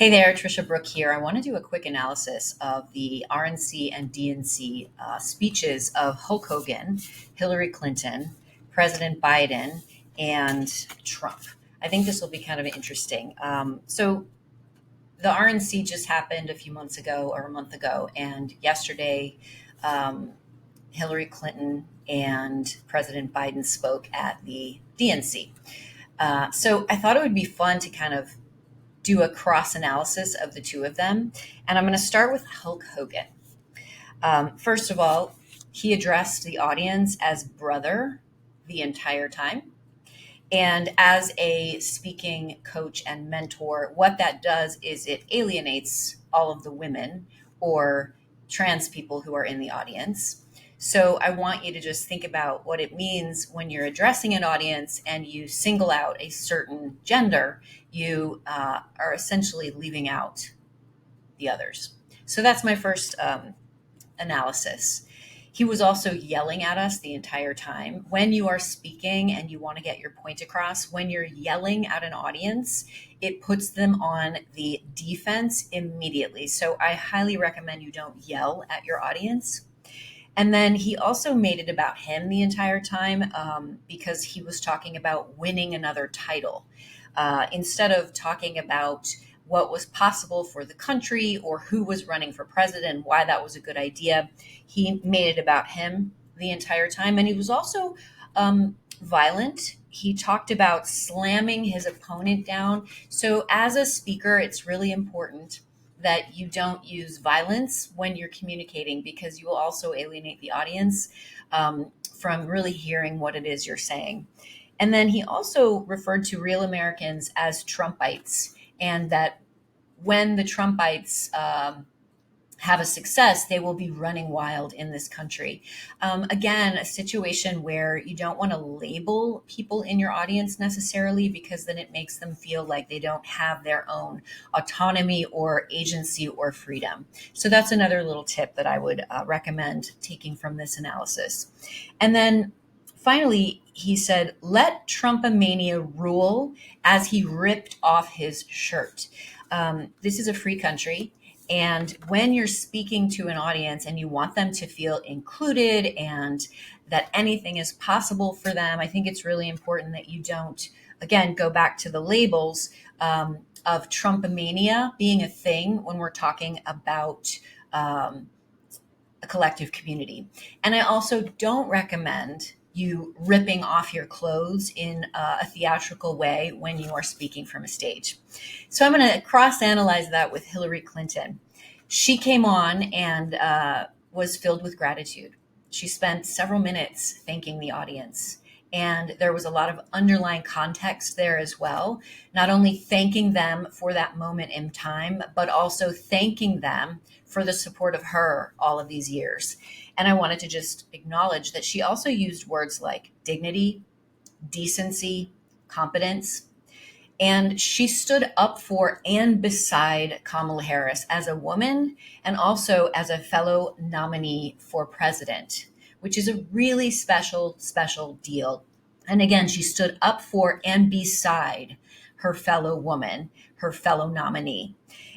Hey there, Tricia Brouk here. I want to do a quick analysis of the RNC and DNC speeches of Hulk Hogan, Hillary Clinton, President Biden, and Trump. I think this will be kind of interesting. So the RNC just happened a few months ago or a month ago, and yesterday um, Hillary Clinton and President Biden spoke at the DNC. So I thought it would be fun to kind of do a cross analysis of the two of them. And I'm going to start with Hulk Hogan. First of all, he addressed the audience as brother the entire time. And as a speaking coach and mentor, what that does is it alienates all of the women or trans people who are in the audience. So I want you to just think about what it means when you're addressing an audience and you single out a certain gender, you are essentially leaving out the others. So that's my first analysis. He was also yelling at us the entire time. When you are speaking and you want to get your point across, when you're yelling at an audience, it puts them on the defense immediately. So I highly recommend you don't yell at your audience. And then he also made it about him the entire time because he was talking about winning another title. Instead of talking about what was possible for the country or who was running for president, why that was a good idea, he made it about him the entire time. And he was also violent. He talked about slamming his opponent down. So as a speaker, it's really important that you don't use violence when you're communicating because you will also alienate the audience from really hearing what it is you're saying. And then he also referred to real Americans as Trumpites, and that when the Trumpites have a success, they will be running wild in this country. Again, a situation where you don't want to label people in your audience necessarily because then it makes them feel like they don't have their own autonomy or agency or freedom. So that's another little tip that I would recommend taking from this analysis. And then finally, he said, let Trumpomania rule as he ripped off his shirt. This is a free country. And when you're speaking to an audience and you want them to feel included and that anything is possible for them, I think it's really important that you don't, again, go back to the labels of Trumpomania being a thing when we're talking about a collective community. And I also don't recommend you ripping off your clothes in a theatrical way when you are speaking from a stage. So I'm going to cross-analyze that with Hillary Clinton. She came on and was filled with gratitude. She spent several minutes thanking the audience. And there was a lot of underlying context there as well, not only thanking them for that moment in time, but also thanking them for the support of her all of these years. And I wanted to just acknowledge that she also used words like dignity, decency, competence. And she stood up for and beside Kamala Harris as a woman and also as a fellow nominee for president, which is a really special, special deal. And again, she stood up for and beside her fellow woman, her fellow nominee.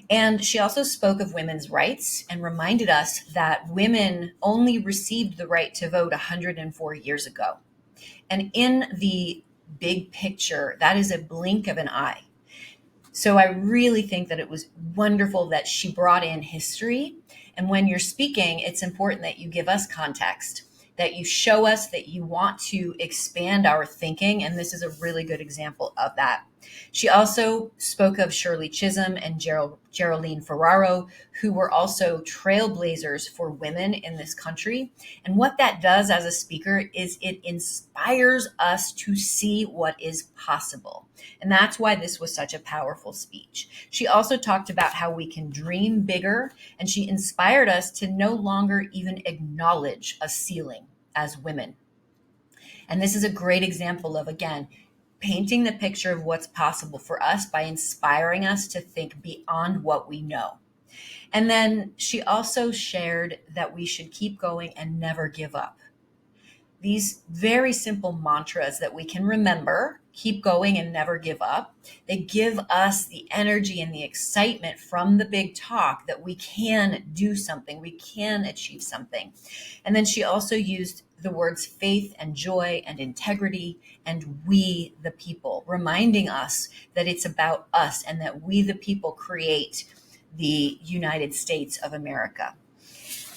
And she also spoke of women's rights and reminded us that women only received the right to vote 104 years ago. And in the big picture, that is a blink of an eye. So I really think that it was wonderful that she brought in history. And when you're speaking, it's important that you give us context, that you show us that you want to expand our thinking. And this is a really good example of that. She also spoke of Shirley Chisholm and Geraldine Ferraro, who were also trailblazers for women in this country. And what that does as a speaker is it inspires us to see what is possible. And that's why this was such a powerful speech. She also talked about how we can dream bigger, and she inspired us to no longer even acknowledge a ceiling as women. And this is a great example of, again, painting the picture of what's possible for us by inspiring us to think beyond what we know. And then she also shared that we should keep going and never give up. These very simple mantras that we can remember keep going and never give up. They give us the energy and the excitement from the big talk that we can do something, we can achieve something. And then she also used the words faith and joy and integrity and we the people, reminding us that it's about us and that we the people create the United States of America.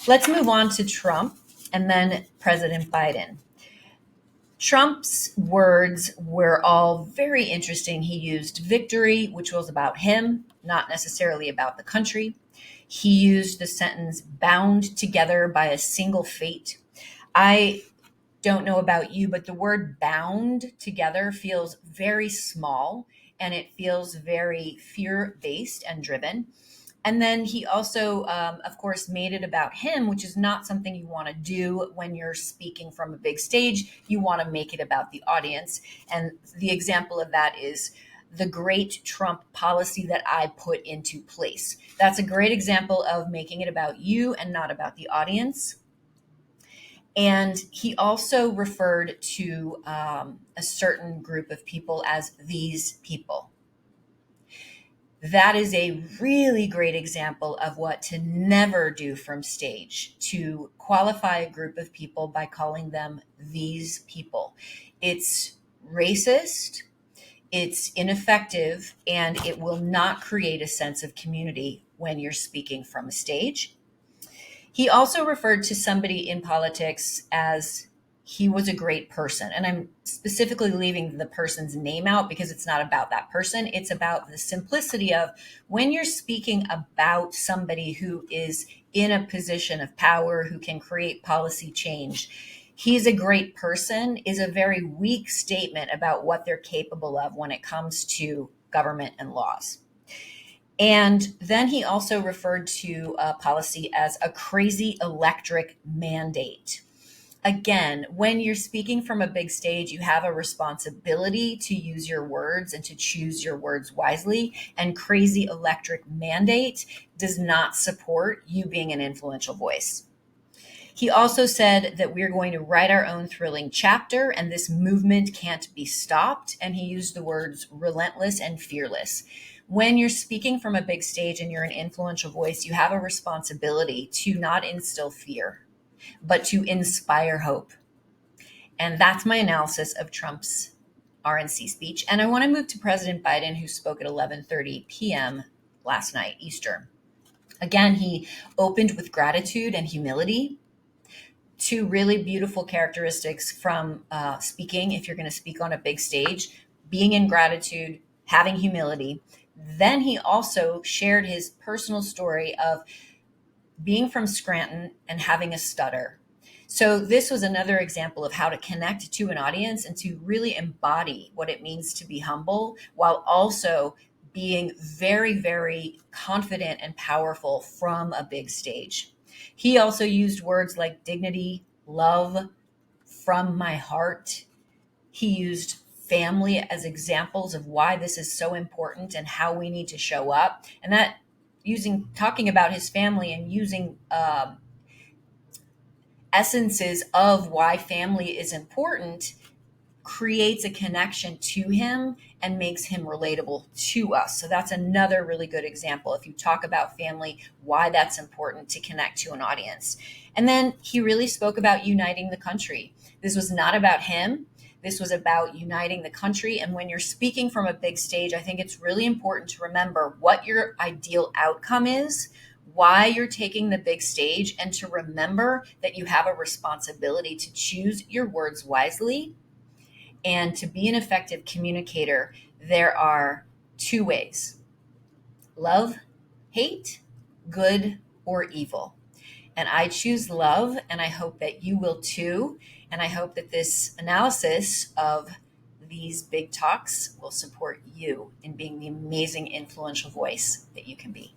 Let's move on to Trump and then President Biden. Trump's words were all very interesting. He used victory, which was about him, not necessarily about the country. He used the sentence bound together by a single fate. I don't know about you, but the word bound together feels very small and it feels very fear-based and driven. And then he also, of course, made it about him, which is not something you want to do when you're speaking from a big stage. You want to make it about the audience. And the example of that is the great Trump policy that I put into place. That's a great example of making it about you and not about the audience. And he also referred to a certain group of people as these people. That is a really great example of what to never do from stage, to qualify a group of people by calling them these people. It's racist, it's ineffective, and it will not create a sense of community when you're speaking from a stage. He also referred to somebody in politics as he was a great person. And I'm specifically leaving the person's name out because it's not about that person. It's about the simplicity of when you're speaking about somebody who is in a position of power, who can create policy change. He's a great person is a very weak statement about what they're capable of when it comes to government and laws. And then he also referred to a policy as a crazy electric mandate. Again, when you're speaking from a big stage, you have a responsibility to use your words and to choose your words wisely. And crazy electric mandate does not support you being an influential voice. He also said that we're going to write our own thrilling chapter and this movement can't be stopped. And he used the words relentless and fearless. When you're speaking from a big stage and you're an influential voice, you have a responsibility to not instill fear, but to inspire hope. And that's my analysis of Trump's RNC speech. And I want to move to President Biden, who spoke at 11:30 p.m. last night, Eastern. Again, he opened with gratitude and humility, two really beautiful characteristics from speaking. If you're going to speak on a big stage, being in gratitude, having humility. Then he also shared his personal story of being from Scranton and having a stutter. So this was another example of how to connect to an audience and to really embody what it means to be humble while also being very, very confident and powerful from a big stage. He also used words like dignity, love, from my heart. He used family as examples of why this is so important and how we need to show up. And that talking about his family and using essences of why family is important creates a connection to him and makes him relatable to us. So that's another really good example. If you talk about family, why that's important to connect to an audience. And then he really spoke about uniting the country. This was not about him. This was about uniting the country. And when you're speaking from a big stage, I think it's really important to remember what your ideal outcome is, why you're taking the big stage, and to remember that you have a responsibility to choose your words wisely. And to be an effective communicator, there are two ways: love, hate, good, or evil. And I choose love, and I hope that you will too. And I hope that this analysis of these big talks will support you in being the amazing influential voice that you can be.